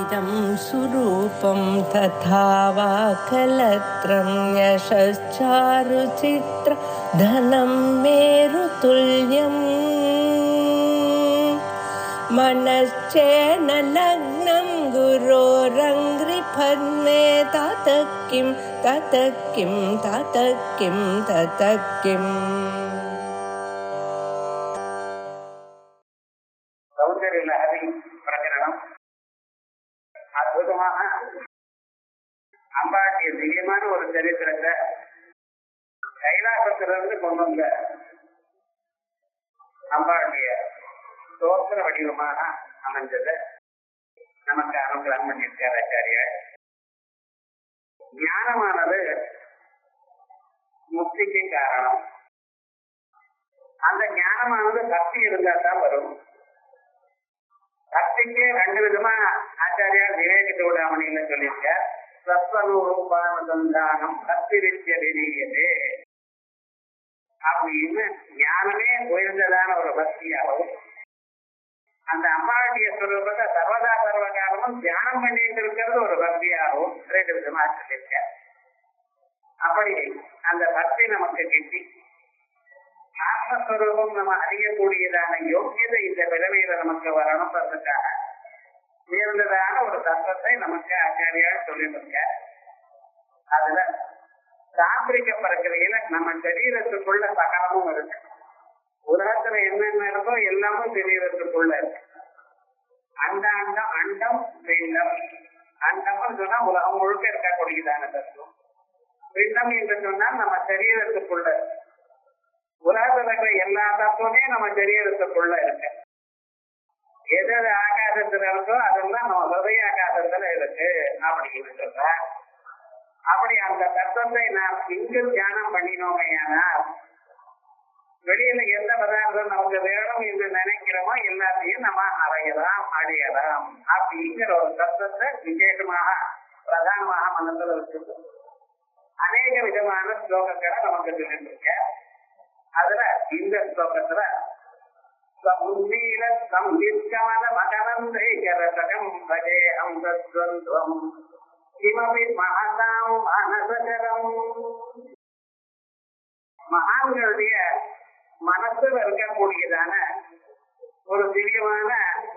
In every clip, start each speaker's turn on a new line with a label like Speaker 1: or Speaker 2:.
Speaker 1: इदं सुरूपं तथा वा कलत्रं यशश्चारुचित्र धनं मेरुतुल्यम् मनश्चेन लग्नं गुरोरङ्घ्रिपद्मे ततः किं ततः किं ततः किं ततः किम्.
Speaker 2: அற்புதமாக அம்பாட்டிய திவ்யமான ஒரு சரித்திரத்தை கைலாசத்திலிருந்து கொண்டு வந்த அம்பாட்டிய தோற்ற வடிவமாக அமைஞ்சது நமக்கு அனுகிரகம் பண்ணியிருக்கார் ஆச்சாரியார். ஞானமானது முக்திக்கு காரணம். அந்த ஞானமானது பக்தி இருந்தா தான் வரும். பக்திக்கு ரெண்டு விதமா ஆச்சாரியார் விவேக சூடாமணியில சொல்லியிருக்க. சத்வரூபானுசந்தானம் பக்தி வித்ய விரியதே அப்படின்னு ஞானமே உயர்ந்ததான ஒரு பக்தியாகவும், அந்த அம்பாளுடைய ஸ்வரூபத்தை சர்வதா சர்வகாலமும் தியானம் பண்ணிட்டு இருக்கிறது ஒரு பக்தியாகவும் ரெண்டு விதமா சொல்லியிருக்க. அப்படி அந்த பக்தி நமக்கு கிட்டி ஆத்மஸ்வரூபம் நம்ம அறியக்கூடியதான யோக்கியதை இந்த பிறவியில நமக்கு வரணுன்றதுக்காக உயர்ந்ததான ஒரு தத்துவத்தை நமக்கு ஆச்சாரியார் சொல்லிட்டு இருக்க. அதுல தாந்திரிக பிரக்கிரையில நம்ம சரீரத்துக்குள்ள சகலமும் இருக்கு. உலகத்துல என்னென்ன இருக்கோ எல்லாமும் சரீரத்துக்குள்ள இருக்கு. அண்டாண்டம் அண்டம் பிண்டம். அண்டம்னு சொன்னா உலகம் முழுக்க இருக்கக்கூடியதான தத்துவம். பிண்டம் என்று சொன்னால் நம்ம சரீரத்துக்குள்ள உலகத்துல இருக்கிற எல்லா தத்துவமே நம்ம சரீரத்துக்குள்ள இருக்கு. எது ஆகாசத்துல இருக்கோ அதெல்லாம் நம்ம ஹிருதய ஆகாசத்துல இருக்கு அப்படின்னு சொல்ற. அப்படி அந்த தத்துவத்தை நாம் இங்கு தியானம் பண்ணினோமே ஆனால் வெளியில எந்த பதார்த்தம் நமக்கு வேணும் என்று நினைக்கிறோமோ எல்லாத்தையும் நம்ம அடையலாம் அடையலாம் அப்படிங்கிற ஒரு தத்துவத்தை விசேஷமாக பிரதானமாக மனதில் வச்சிருக்கோம். அநேக விதமான ஸ்லோகங்களை நமக்கு சொல்லிருக்க. அதுல இந்த ஸ்லோகத்துல மகான்களுடைய மனசுல இருக்கக்கூடியதான ஒரு திவ்யமான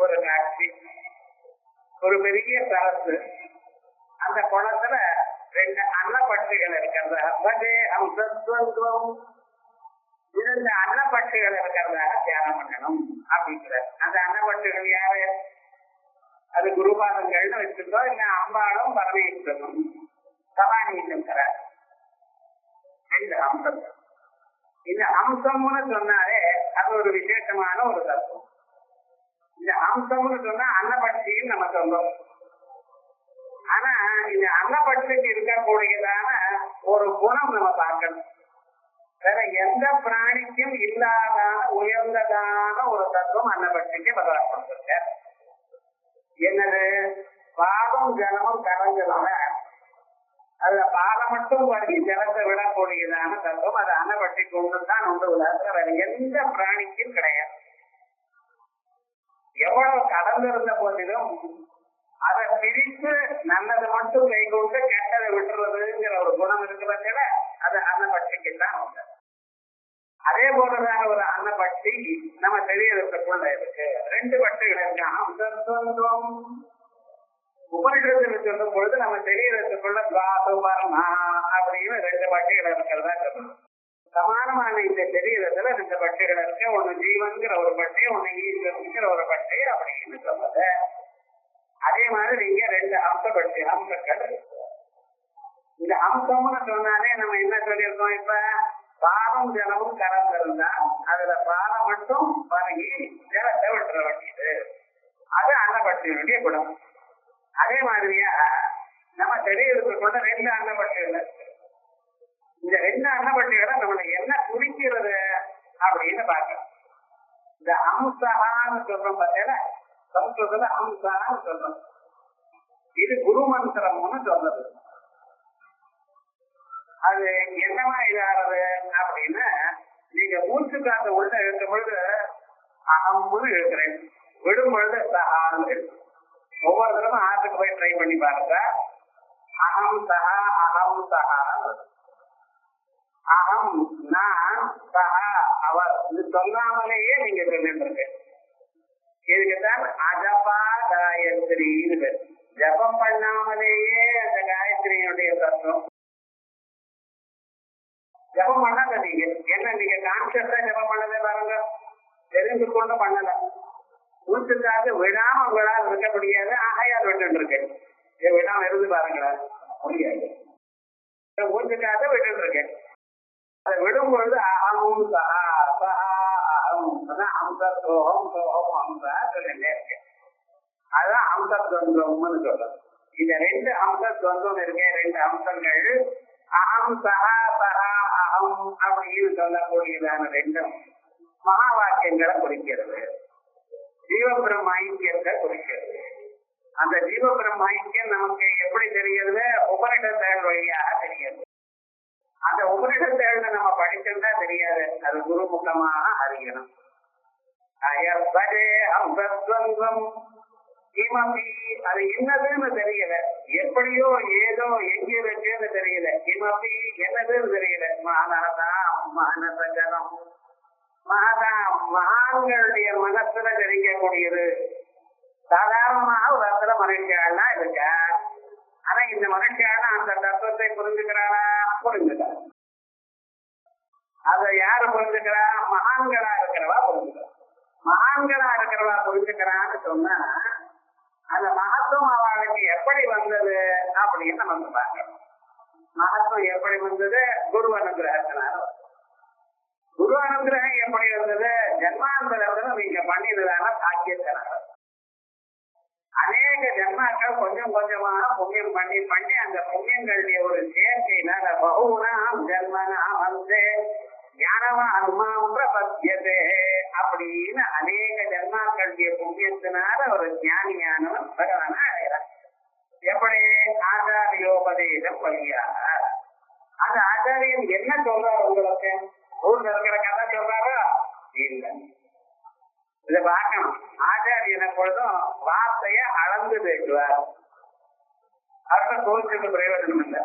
Speaker 2: ஒரு காட்சி. ஒரு பெரிய சரசு, அந்த குளத்துல ரெண்டு அன்னப்பட்சிகள் இருக்கிறது. இந்த அன்னப்பட்சிகள் இருக்கிறதாக தியானம் பண்ணணும் அப்படிங்கிற. அந்த அன்னப்பட்சிகள் யாரு? அது குருபாதங்கள்னு வச்சிருந்தோம். இல்ல அம்பாளும் பரமேஸ்வரனும் சபானீசங்கர இந்த அம்சம். இந்த அம்சம்னு சொன்னாலே அது ஒரு விசேஷமான ஒரு தத்துவம். இந்த அம்சம்னு சொன்னா அன்னப்பட்சின்னு நம்ம சொல்றோம். ஆனா இந்த அன்னப்பட்சிக்கு இருக்கக்கூடியதான ஒரு குணம் நம்ம பார்க்கணும். வேற எந்த பிராணிக்கும் இல்லாதான உயர்ந்ததான ஒரு தத்துவம் அன்னப்பட்சிக்கு பதார்த்தம் இருக்க. என்னது? பாதம் ஜலமும் கலந்துலாம அதுல பாதம் மட்டும் வழி ஜலத்தை விடக்கூடியதான தத்துவம் அது அன்னப்பட்சிக்கு ஒன்றுதான் உண்டு. உலகத்துல வேற எந்த பிராணிக்கும் கிடையாது. எவ்வளவு கடந்திருந்த போதிலும் அதை பிரித்து நல்லது மட்டும் கை கொண்டு கெட்டதை விட்டுறதுங்கிற ஒரு குணம் இருக்கிறதுல அது அன்னப்பட்சிக்கு தான் உண்டு. அதே போலதான் ஒரு அன்னப்பட்சி நம்ம சரீரத்துக்குள்ள இருக்கு. ரெண்டு பட்சிகள் இருக்கு. உபனிஷத்துல சொல்லும் பொழுது நம்ம சரீரத்துக்குள்ள துவாசுபர்மா அப்படின்னு ரெண்டு பட்சிகள் இருக்கிறதா சொல்லணும். சமானமான இந்த சரீரத்துல ரெண்டு பட்சிகள் இருக்கு. ஒண்ணு ஜீவன்கிற ஒரு பட்சி, ஒண்ணு ஈஸ்வரன்கிற ஒரு பட்சி அப்படின்னு சொல்லுது. அதே மாதிரி இங்க ரெண்டு அம்சப்பட்சி அம்சங்கள் இருக்கு. இந்த அம்சம்னு சொன்னாலே நம்ம என்ன சொல்லியிருக்கோம்? இப்ப பாதம் ஜலமும் கலந்திருந்தா அதுல பாதம் மட்டும் பருகி ஜலத்தை விட்டுற வேண்டியது. அது அன்னப்பட்சியினுடைய குணம். அதே மாதிரியா நம்ம சரீரத்துக்குள்ள ரெண்டு அன்னப்பட்சிகள் இருக்கு. இந்த ரெண்டு அன்னப்பட்சிகளை நம்மள என்ன குறிக்கிறது அப்படின்னு பார்க்கணும். இந்த அம்சான்னு சொல்றோம் பார்த்தீங்கன்னா சம்ஸ்கிருதத்துல அம்சான்னு சொல்றோம். இது குரு மந்திரம்னு சொல்றது. அது என்னவா இதாகிறது அப்படின்னா, நீங்க மூச்சு காத்த உள்ள இருக்கும் பொழுது அகம்னு இருக்கிறேன், விடும் பொழுது சகான்னு. ஒவ்வொரு தடவை ஆற்றுக்கு போய் ட்ரை பண்ணி பாருங்க. அகம் சஹா அகம் சஹா, அகம் நான், சஹா அவர். இது சொல்லாமலேயே நீங்க சொல்லிட்டு இதுக்குதான் அஜபா காயத்ரின்னு. ஜபம் பண்ணாமலேயே அந்த காயத்ரியினுடைய தத்துவம். ஜபம் பண்ணாத நீங்க என்ன, நீங்க கான்சியஸா ஜபம் பண்ணதே பாருங்க, தெரிந்து கொண்டு பண்ணல. மூச்சுக்காக விடாம உங்களால் இருக்க முடியாது, ஆகையால் விட்டு இருக்கேன். விடாம இருந்து பாருங்களேன், முடியாது. மூச்சுக்காக விட்டு இருக்கேன். அதை விடும் பொழுது அகம் சஹா சஹா அகம், அம்ச சோகம் சோகம் அம்சா சொல்லிட்டே இருக்கேன். அதுதான் அம்ச துவந்தம்னு சொல்றது. இந்த ரெண்டு அம்ச துவந்தம் இருக்கேன், ரெண்டு அம்சங்கள் அகம் சஹா சஹா அகம் அப்படின்னு சொல்லக்கூடியதான ரெண்டும் மகா வாக்கியங்களை குறிக்கிறது, ஜீவ பிரம்ம ஐக்கியத்தை குறிக்கிறது. அந்த ஜீவ பிரம்ம ஐக்கியம் நமக்கு எப்படி தெரிகிறது? உபனிஷத்துகள் வழியாக தெரியாது. அந்த உபனிஷத்துகளை நம்ம படிச்சிருந்தா தெரியாது, அது குருமுகமாக அறியணும். அது என்னதுன்னு தெரியல, எப்படியோ ஏதோ எங்க இருக்குன்னு தெரியல, கிமபி என்னதுன்னு தெரியல. மகானதா மகானசகரம், மகதா மகான்களுடைய மனசுல தெரிவிக்கக்கூடியது. சாதாரணமாக ஒரு இடத்துல மனுஷியாள்னா இருக்க, ஆனா இந்த மனுஷியான அந்த தத்துவத்தை புரிஞ்சுக்கிறானா? புரிஞ்சுக்கிறான். அதை யாரு புரிஞ்சுக்கிறா? மகான்களா இருக்கிறவா புரிஞ்சுக்கிறான். மகான்களா இருக்கிறவா புரிஞ்சுக்கிறான்னு சொன்னா அந்த மகத்துவம் அவளுக்கு எப்படி வந்தது அப்படின்னு நம்ம பார்க்கணும். மகத்துவம் எப்படி வந்தது? குரு அனுகிரகத்தினால. குரு அனுகிரகம் எப்படி வந்தது? ஜன்மாந்தரத்துல நீங்க பண்ணினதான பாக்கியத்தினால. அநேக ஜன்மாக்கள் கொஞ்சம் கொஞ்சமாக புண்ணியம் பண்ணி பண்ணி அந்த புண்ணியங்களுடைய ஒரு சேர்க்கையினால பகுனாம் ஜன்மனாம் வந்து ஞானவான்மாம் பிரபத்தியதே அப்படின்னு அநேக ஜன்மாக்களுடைய புண்ணியத்தினால ஒரு ஞானியானவன் பகவானா அடைகிறான். எப்படி? ஆச்சாரியோபதேசம் வழியாக. அந்த ஆச்சாரியன் என்ன சொல்றாரு உங்களுக்கு? ஊர்ல இருக்கிற கதை சொல்றாரா? இல்லை. இதை பார்க்கணும். ஆச்சாரியன் எப்பொழுதும் வார்த்தைய அளந்து பேசுவார். அர்த்தம் கோவிச்சுக்கு பிரயோஜனம் இல்லை.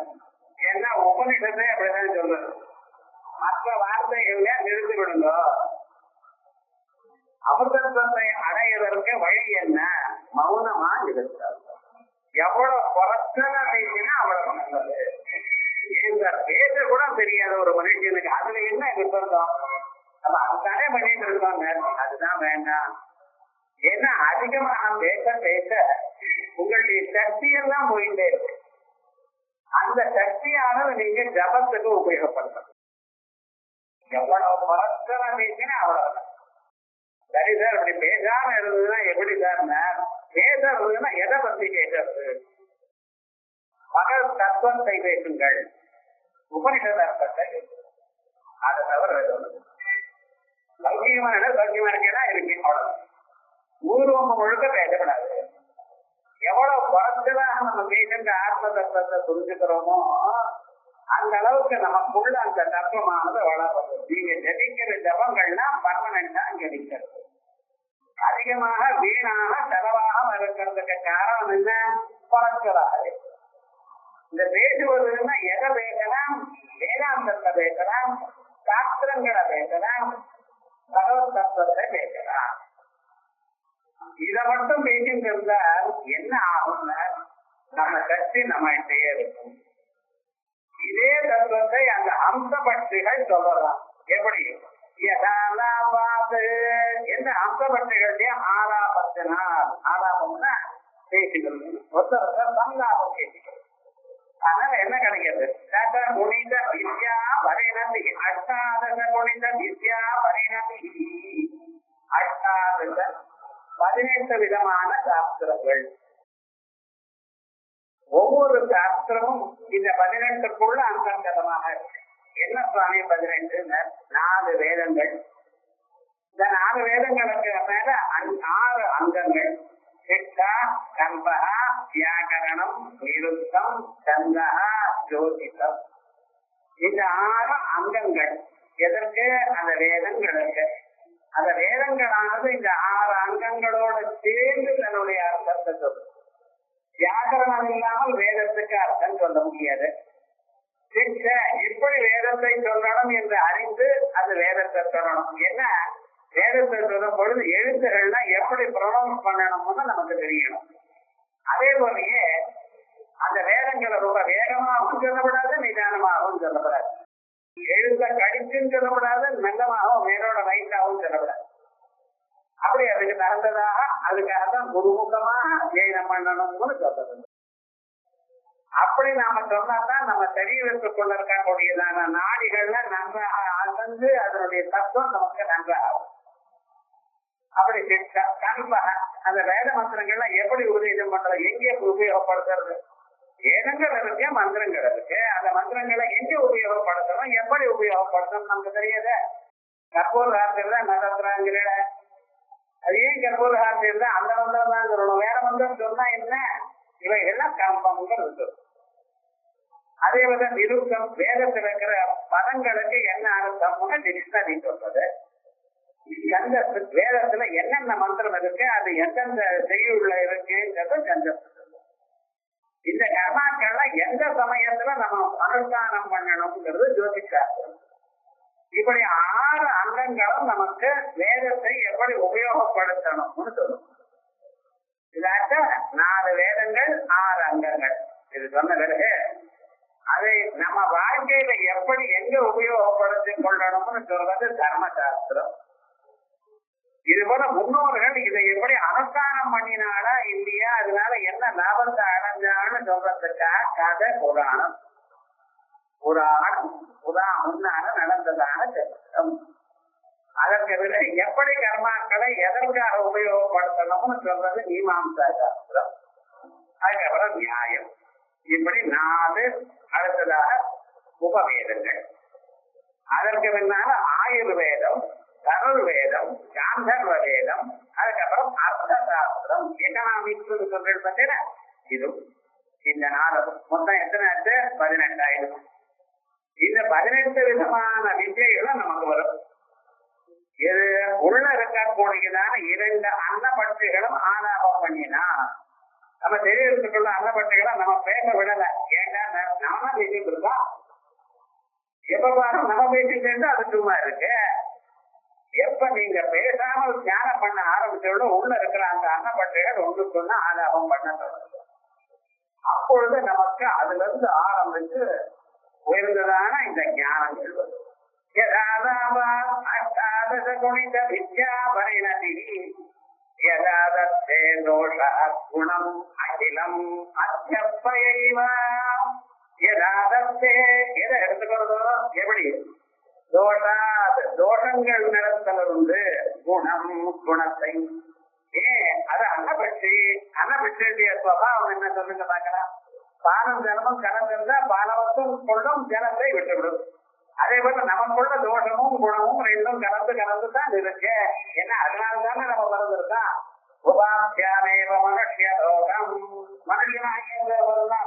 Speaker 2: ஏன்னா உபனிஷத்தை அப்படிதான் சொல்றது. மற்ற வார்த்தைகள்ல நிறுத்தி விடுங்க. அமிர்தத்தை அடைவதற்கு வழி என்ன? மௌனமா இருக்கிறார். எவ்வளவு குறைச்சலா பேசினா அவ்வளவு நல்லது. இந்த பேச கூட தெரியாத ஒரு மனுஷனுக்கு அதுல என்ன நிர்பந்தம்? நம்ம அதுதானே பண்ணிட்டு இருக்கோங்க. அதுதான் வேண்டாம். ஏன்னா அதிகமாக பேச பேச உங்களுடைய சக்தி எல்லாம் போயிட்டே இருக்கு. அந்த சக்தியானது நீங்க ஜபத்துக்கு உபயோகப்படுத்தணும். எவ்வளவு குறைச்சலா பேசினா அவ்வளவு. சரி சார், அப்படி பேசாம இருந்ததுன்னா எப்படி சார்? பேசுறதுன்னா எதை பத்தி பேசுறது? பகல் தத்துவத்தை பேசுங்கள், உபனிஷத் அர்த்தத்தை. அதை தவிர சௌக்கியமான சௌக்கியமா இருக்கா இருக்கு, அவ்வளவு. ஊர்வம் முழுக்க பேசப்படாது. எவ்வளவு குறைச்சலாக நம்ம பேசுகிற ஆத்ம தத்துவத்தை புரிஞ்சுக்கிறோமோ அந்த அளவுக்கு நமக்குள்ள அந்த தத்துவமானது வளரும். நீங்க ஜபிக்கிற ஜபங்கள்னா பர்மனண்டா ஜபிக்கிறது. அதிகமாக வீணாக செலவாக இருக்கிறதுக்கு காரணம் என்ன? குறைச்சலாக. இந்த பேசுவதுன்னா எதை பேசலாம்? வேதாந்தத்தை பேசலாம், சாஸ்திரங்களை பேசலாம், பகவத் தத்துவத்தை பேசலாம். இதை மட்டும் பேசிட்டு இருந்தால் என்ன ஆகும்னா நம்ம சக்தி நம்மகிட்டே இருக்கும். இதே தத்துவத்தை அந்த அம்சபட்சிகள் சொல்லலாம். எப்படி? என்ன அம்சபட்சிகளுடைய ஆலாபத்தினால், ஆலாபம்னா பேசிக்கிறது, ஒருத்தர் சம்லாபம் பேசிக்கிறது. அதனால என்ன கிடைக்கிறது? குணித வித்யா வரைநதி, அஷ்டாதச குணித வித்யா வரைநதி, அஷ்டாதச 18 விதமான சாஸ்திரங்கள். ஒவ்வொரு சாஸ்திரமும் இந்த 18க்குள்ள அந்தர்கதமாக இருக்கு. என்ன சுவாமி 18? 4 வேதங்கள். இந்த 4 வேதங்களுக்கு மேல 6 அங்கங்கள். சித்தா, கம்பகா, வியாகரணம், நிருத்தம், சந்தகா, ஜோதிடம். இந்த 6 அங்கங்கள் எதற்கு? அந்த வேதங்களுக்கு. அந்த வேதங்களானது இந்த 6 அங்கங்களோடு சேர்ந்து தன்னுடைய அர்த்தத்தை சொல்லும். வியாக்கரணம் இல்லாமல் வேதத்துக்கு அர்த்தம் சொல்ல முடியாது. இப்படி வேதத்தை சொல்லணும் என்று அறிந்து அது வேதத்தை சொல்லணும். ஏன்னா வேதத்தை சொல்லும் பொழுது எழுத்துகள்லாம் எப்படி ப்ரொனவுன்ஸ் பண்ணணும்னு நமக்கு தெரியணும். அதே போலயே அந்த வேதங்களை ரொம்ப வேகமாகவும் சொல்லப்படாது, நிதானமாகவும் சொல்லப்படாது. எழுத கடிச்சுன்னு சொல்லப்படாது, மெல்லமாகவும் மேலோட வயிற்றாகவும் சொல்லப்படாது. அப்படி அதுக்கு நடந்ததாக அதுக்காகத்தான் குருமுகமாக ஜெயனம் பண்ணணும்னு சொல்றது. அப்படி நாம சொன்னாதான் நம்ம சரீரத்துக்குள்ள இருக்கக்கூடியதான நாடிகள்ல நன்றாக அகழ்ந்து அதனுடைய தத்துவம் நமக்கு நன்றாகும். அப்படி கண்பாக அந்த வேத மந்திரங்கள்லாம் எப்படி உபதேசம் பண்றது, எங்கே உபயோகப்படுத்துறது, வேதங்கள் இருக்கு, மந்திரங்கள் இருக்கு. அந்த மந்திரங்களை எங்கே உபயோகப்படுத்தணும், எப்படி உபயோகப்படுத்தணும் நமக்கு தெரியாத. கற்பூர் ஆசிரியர் தான் நடத்துறாங்க. அது ஏன் கற்பூர் ஆசிரியர் தான் அந்த மந்திரம் தான் சொல்லணும், வேற மந்திரம் சொன்னா என்ன, இவை எல்லாம் கம்பங்கள் இருக்கு. அதே போல நிருத்தம் வேதத்தில் இருக்கிற பதங்களுக்கு என்ன அர்த்தம்னு டிக்ஷனரி சொல்றது. கந்த வேதத்துல என்னென்ன மந்திரம் இருக்கு, அது எந்தெந்த செய்யுள்ள இருக்குங்கிறது கந்தம். இந்த கர்மாக்கள்லாம் எந்த சமயத்துல நம்ம அனுஷ்டானம் பண்ணணும்ங்கிறது ஜோதிஷாஸ்திரம். இப்படி 6 அங்கங்களும் நமக்கு வேதத்தை எப்படி உபயோகப்படுத்தணும்னு சொல்லும். இதாட்ட 4 வேதங்கள் 6 அங்கங்கள். இது சொன்ன பிறகு அதை நம்ம வாழ்க்கையில எப்படி எங்க உபயோகப்படுத்திக் கொள்ளணும்னு சொல்றது தர்மசாஸ்திரம். இது போல முன்னோர்கள் இதை எப்படி அனுஷ்டானம் பண்ணினாலா இல்லையா, அதனால என்ன லாபத்தை அடைஞ்சான்னு சொல்றதுக்காக கதை புராணம். முன்னால நடந்ததான சரித்திரம். அதற்கு பிறகு எப்படி கர்மாக்களை எதற்காக உபயோகப்படுத்தணும்னு சொல்றது மீமாம்சா சாஸ்திரம். அதுக்கப்புறம் நியாயம். இப்படி 4 அடுத்ததாக உபவேதங்கள். அதற்கு பின்னால ஆயுர்வேதம், தனுர்வேதம், காந்தர்வ வேதம், அதுக்கப்புறம் அர்த்த சாஸ்திரம், எக்கனாமிக்ஸ் சொல்றது பார்த்தீங்கன்னா இது. இந்த 4 மொத்தம் எத்தனை ஆச்சு? 18. இந்த 18 விதமான விஜய்களும் நமக்கு வரும். இது உள்ள இருக்கக்கூடியதான 2 அன்னப்பட்சிகளும் ஆலாபம் பண்ணினா நம்ம தெரியறதுக்குள்ள அன்னப்பட்சிகளை நம்ம பேச விடல. ஏன்னா நாம பேசிட்டு இருக்கோம். எப்ப பாரு நம்ம பேசிட்டு இருந்தா அது சும்மா இருக்கு. எப்ப நீங்க பேசாமல் தியானம் பண்ண ஆரம்பிச்சோட உள்ள இருக்கிற அந்த அன்னப்பட்சிகள் ஒன்று சொன்னா ஆலாபம் பண்ண தொடங்கும். அப்பொழுது நமக்கு அதுல இருந்து ஆரம்பிச்சு உயர்ந்ததான இந்த ஞானங்கள் வரும். அஷ்டாதச குணித வித்யா பரிணதி யதாதத்தே தோஷ குணம் அகிலம் அத்தியப்பயைவ. யதாதத்தே எதை எடுத்துக்கிறதோ எப்படி தோஷங்கள் நிறத்திலிருந்து குணம் குணத்தை அது அன்னபட்சிய சுவாவம் என்ன சொல்லுங்க பார்க்கலாம். பானம் ஜலமும் கலந்திருந்தா பானவத்தும் கொள்ளும் ஜலத்தை விட்டுவிடும். அதே போல நமக்குள்ள தோஷமும் குணமும் 2 கலந்து தான் இருக்கு. ஏன்னா அதனால்தானே நம்ம பிறந்திருக்கோம். உபாத்தியாமேவ மனுஷிய லோகம். மனுஷனாக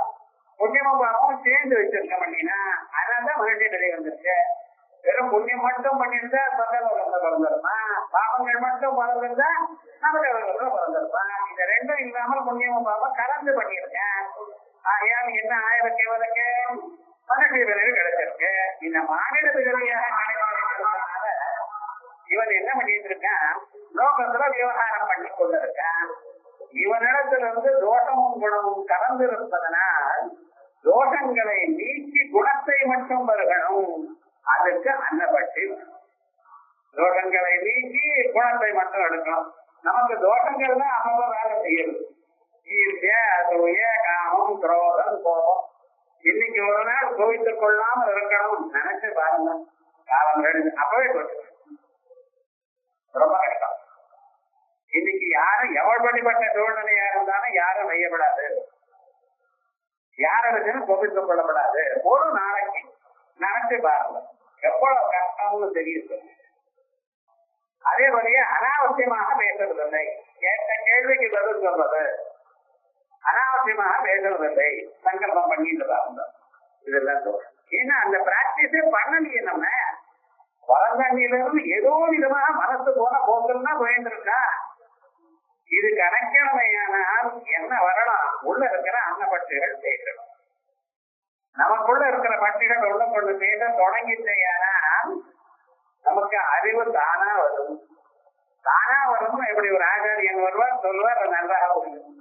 Speaker 2: புண்ணியமும் பாவமும் சேர்ந்து வச்சிருக்க பண்ணினா அதனால்தான் மனுஷ நிலை வந்துருக்கு. வெறும் புண்ணியம் மட்டும் பண்ணிருந்தா சொந்த பிறந்திருப்பான், பாவங்கள் மட்டும் பிறந்திருந்தா நமக்கு பிறந்திருப்பான். இந்த 2ம் இல்லாமல் புண்ணியமும் பாவம் கலந்து பண்ணியிருக்கேன். ஆகையால் என்ன ஆயிரத்தி இவனுக்கு மனுஷ விளைவு கிடைச்சிருக்கு. இந்த மாநில விதவையாக இவன் என்ன பண்ணிட்டு இருக்கான், லோகத்துல விவகாரம் பண்ணி கொண்டிருக்கான். இவனிடத்துல இருந்து தோஷமும் குணமும் கலந்து இருப்பதனால் தோஷங்களை நீக்கி குணத்தை மட்டும் வருகணும். அதுக்கு அன்னப்பட்டு தோஷங்களை நீக்கி குணத்தை மட்டும் எடுக்கணும். நமக்கு தோஷங்கள் தான் அப்பப்ப வேலை செய்யுது. ஈர்த்திய, அசூய, காமம், குரோதம், கோபம். இன்னைக்கு ஒரு நாள் கோவித்துக் கொள்ளாமல் இருக்கணும் நினைச்சு பாருங்க. காலம் அப்பவே போச்சு, ரொம்ப கஷ்டம். இன்னைக்கு யாரும் எவ்வளவுபடிப்பட்ட சூழ்நிலையா இருந்தாலும் யாரும் வையப்படாது, யாரும் கோபித்துக் கொள்ளப்படாது. ஒரு நாளைக்கு நினைச்சு பாருங்க எவ்வளவு கஷ்டம்னு தெரியுது. அதே போலயே அனாவசியமாக பேசுறதில்லை. கேட்ட கேள்விக்கு பதில் சொல்றது, அனாவசியமாக பேசுறதில்லை, சங்கல்பம் பண்ணிட்டு பாருங்க. இதெல்லாம் தோணும். ஏன்னா அந்த பிராக்டிஸே பண்ணலையே. நம்ம வளர்ந்தண்ணிலிருந்து ஏதோ விதமாக மனசு போன போக்கல்னா போயிருக்கா. இது கணக்கணுமையானால் என்ன வரணும்? உள்ள இருக்கிற அன்னப்பட்டுகள் பேசணும். நமக்குள்ள இருக்கிற பட்டுகள் உள்ள கொண்டு பேச தொடங்கிட்டேயானால் நமக்கு அறிவு தானா வரும். தானா வரும். எப்படி ஒரு ஆச்சாரியன் வருவார், சொல்வார், நன்றாக புரியும்.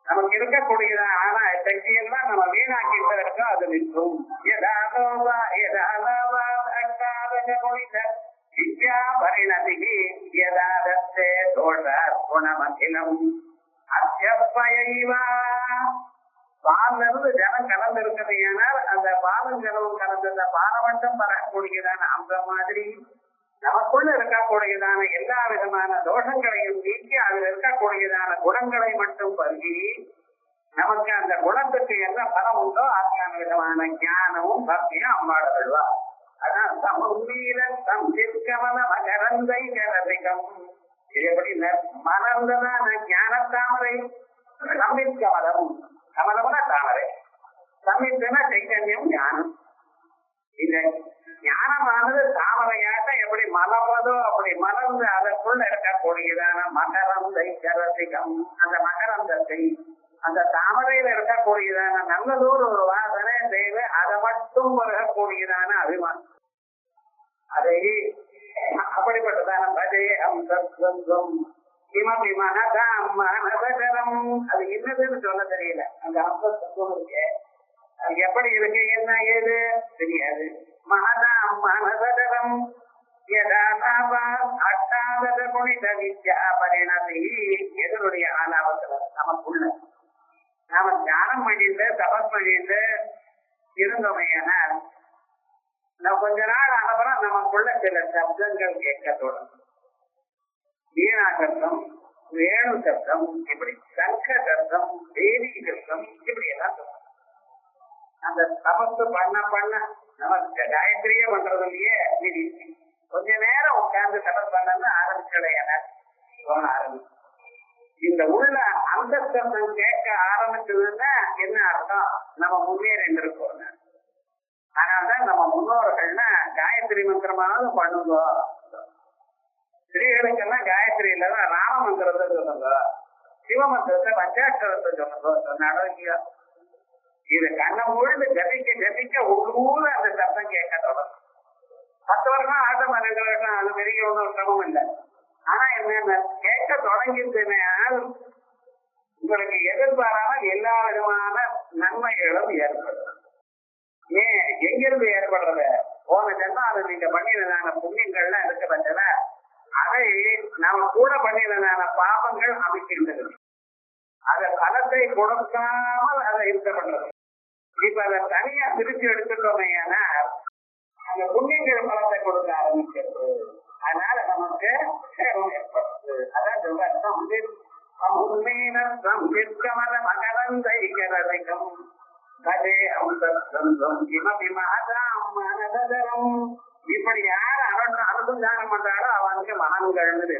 Speaker 2: நமக்கு இருக்கக்கூடியதான் ஆனா சக்தியெல்லாம் நம்ம வீணாக்கிட்டு இருக்கோம். அது நிற்கும். வித்யா பரிணதிகி யதாதத்தே தோஷா குணமகிலம் அத்தியப்பயைவா. பால்ல இருந்து ஜலம் கலந்து இருக்குது. ஏனால் அந்த பாலும் ஜலமும் கலந்து அந்த பாலவட்டம் வரக்கூடியதான அந்த மாதிரி நமக்குள்ள இருக்கக்கூடியதான எல்லா விதமான தோஷங்களையும் நீக்கி அதில் இருக்கக்கூடியதான குணங்களை மட்டும் பருகி நமக்கு அந்த குணத்துக்கு என்ன பலம் உண்டோ அதுக்கான விதமான ஞானமும் பக்தியும் அம்பாட விடுவா. அதான் மகரந்தை கரதிகம். இது எப்படி மலர்ந்ததான ஞானத்தாமரை சம்மித் கமலம். கமலம்னா தாமரை, சம்மித்துனா சைத்தன்யம், ஞானம். இந்த ஞானமானது தாமரையாட்ட எப்படி மலர்வதோ அப்படி மலர்ந்து அதற்குள்ள இருக்கக்கூடியதான மகரந்தை கரதிகம். அந்த மகரந்தத்தை அந்த தாமரையில இருக்கக்கூடியதான நல்லதோடு ஒரு வாசனை தேவை. அதை மட்டும் வரக்கூடியதான அபிமானம். அதை அப்படிப்பட்டதான பஜேகம் சத்வந்தம் கிமபி மனதாம் மனதரம். அது என்னதுன்னு சொல்ல தெரியல. அந்த அம்சம் இருக்கு. அது எப்படி இருக்கு, என்ன ஏது தெரியாது. மனதாம் மனதரம் அட்டாதத குணித வித்யா பரிணதி. எதனுடைய ஆலாபத்துல நமக்குள்ள நாம தியானம் பண்ணிட்டு தபஸ் பண்ணிட்டு இருந்தோமையானால் நம்ம கொஞ்ச நாள் ஆனப்புறம் நமக்குள்ள சில சப்தங்கள் கேட்க தொடங்கும். வீணா சப்தம், வேணு சப்தம், இப்படி சங்க சப்தம், தேவி சப்தம், இப்படி எல்லாம் சொல்லுவோம். அந்த தபஸ் பண்ண பண்ண நமக்கு காயத்ரியே பண்றது இல்லையே. கொஞ்ச நேரம் உட்கார்ந்து தபஸ் பண்ண ஆரம்பிச்சடையான ஆரம்பிச்சு இந்த உள்ள அந்த சப்தம் கேட்க ஆரம்பிச்சதுன்னா என்ன அர்த்தம்? நம்ம முன்னேறி இருக்கோம். அதனால்தான் நம்ம முன்னோர்கள்னா காயத்ரி மந்திரமானது பண்ணுங்க. ஸ்ரீகளுக்கெல்லாம் காயத்ரி இல்லதான் ராம மந்திரத்தை சொல்லுங்க, சிவமந்திரத்தை பஞ்சாட்சரத்தை சொல்லுங்க சொன்னாலும் இல்லையா. இது கண்ணை முழுந்து ஜபிக்க ஜபிக்க உள்ளூர் அந்த சப்தம் கேட்க தொடரும். 10 வருஷம் ஆட்டம் 2 வருஷம் அது பெரிய ஒன்றும் சிரமம் இல்லை. ஆனா என்ன கேட்க தொடங்கினால் உங்களுக்கு எதிர்பாராமல் எல்லா விதமான நன்மைகளும் ஏற்படும். ஏன் எங்கிருந்து ஏற்படுறது? போன ஜென்மம் அது நீங்க பண்ணினதான புண்ணியங்கள்லாம் இருக்க பட்சல அதை நாம கூட பண்ணினதான பாபங்கள் அமைக்கின்றது. அத பலத்தை கொடுக்காமல் அதை இருக்க பண்றது. இப்ப அதை தனியா பிரிச்சு எடுத்துட்டோமே அந்த புண்ணியங்கள் பலத்தை கொடுக்க ஆரம்பிக்கிறது. அதனால நமக்கு சேரம் ஏற்படுது. அதான் மகரந்தை கரதிகம் பஜே அம்சம் கிமபி மகதாம் மனதரம். இப்படி யார் அனுசந்தானம் பண்றாரோ அவனுக்கு மகான்கள்னு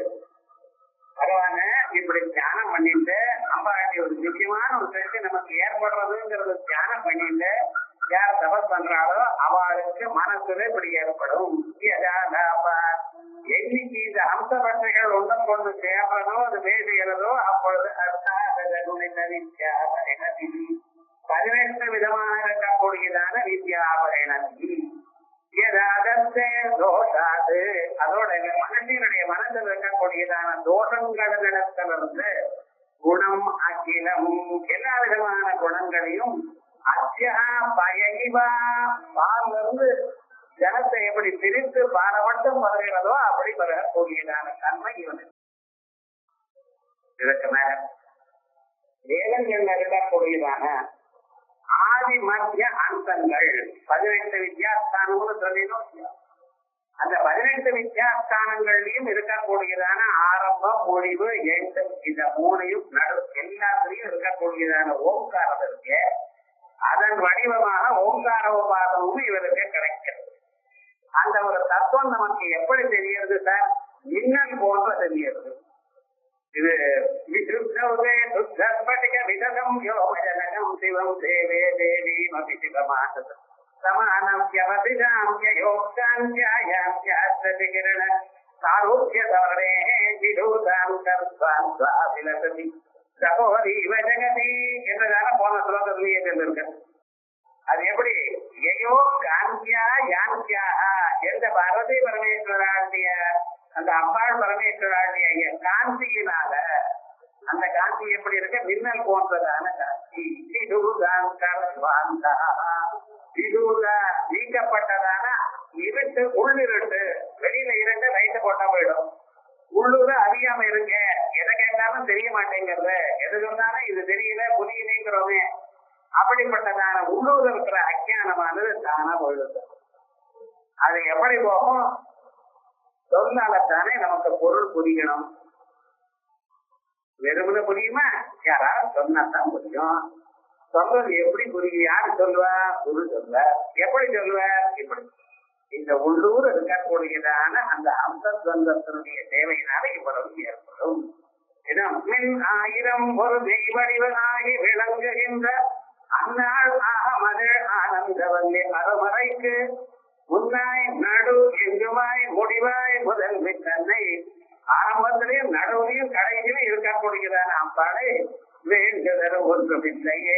Speaker 2: பகவான இப்படி தியானம் பண்ணிட்டு அம்பாட்டி ஒரு முக்கியமான ஒரு சக்தி நமக்கு ஏற்படுறதுங்கிறது தியானம் பண்ணிட்டு யார் தபஸ் பண்றாளோ அவளுக்கு மனசுல இப்படி ஏற்படும். என்னைக்கு இந்த அம்சபட்சைகள் ஒன்றும் கொண்டு சேர்றதோ அது பேசுகிறதோ அப்பொழுது 18 விதமாக இருக்கக்கூடியதான வித்யாபரணி அதோட மனுஷனுடைய மனதில் இருக்கக்கூடியதான தோஷங்களிடத்திலிருந்து குணம் அகிலம் எல்லா விதமான குணங்களையும் அத்தியா பயகிவா பாலிருந்து ஜனத்தை எப்படி பிரித்து பாலவட்டம் வருகிறதோ அப்படி வரக்கூடியதான தன்மை இவனுக்கு. இதற்கு மேல வேதங்கள் இருக்கக்கூடியதான ஆதி மத்திய அந்தங்கள் 18 வித்யாஸ்தானம்னு சொல்லினோம். அந்த 18 வித்யாஸ்தானங்கள்லயும் இருக்கக்கூடியதான ஆரம்பம், முடிவு, எண்ணம், இந்த 3யும் நடு எல்லாத்திலையும் இருக்கக்கூடியதான ஓங்காரம் இருக்கு. அதன் வடிவமாக ஓங்கார உபாதமும் இவருக்கு கிடைக்கிறது. அந்த ஒரு தத்துவம் நமக்கு எப்படி தெரிகிறது சார்? மின்னல் போன்ற தெரிகிறது. இது விதம் யோகஜனகம் சிவம் தேவே தேவி மபிசிதமாக சமானம் யோகாந்தியாயாம் சாரோக்கிய தவறே விதூதாம் விலசதி சகோதரி ஜெகதி என்றதான போன ஸ்லோகத்திலேயே சொல்லிருக்க. அது எப்படி ஏயோ காந்தியா யாந்தியா எந்த பாரதி பரமேஸ்வராண்டிய அந்த அம்பாள் பரமேஸ்வராண்டிய காந்தியினால அந்த காந்தி எப்படி இருக்க மின்னல் போன்றதான காந்தி நீக்கப்பட்டதான இருட்டு உள்ளிருட்டு வெளியில இருட்டு லைட்டு போட்டா போயிடும். உள்ளூர அறியாம இருங்க, எதை கேட்டாலும் தெரிய மாட்டேங்கிறது, எது சொன்னாலும் இது தெரியல புரியலைங்கிறோமே அப்படிப்பட்டதான உள்ளூர் இருக்கிற அஜானமானது தானா போயிடுது. அது எப்படி போகும்? சொன்னால்தானே நமக்கு பொருள் புரியணும். வெறுமன புரியுமா? யாராவது சொன்னாதான் புரியும். சொல்றது எப்படி புரியும்? யாரு சொல்லுவா? குரு சொல்ல. எப்படி சொல்லுவார்? இப்படி இந்த உள்ளூர் இருக்கக்கூடியதான அந்த அம்சத்வந்தத்தினுடைய தேவையினால இவ்வளவு ஏற்படும். ஆயிரம் ஒரு தெய்வடிவனாகி விளங்குகின்ற அந்நாள் மகள் ஆனந்தவல்லி அறமறைக்கு முன்னாய் நடு எங்குமாய் முடிவாய் முதன்மை தன்னை ஆரம்பத்திலையும் நடுவிலையும் கடைசியிலும் இருக்கக்கூடியதான அம்பாளை வேண்டுதல் ஒன்றுமில்லையே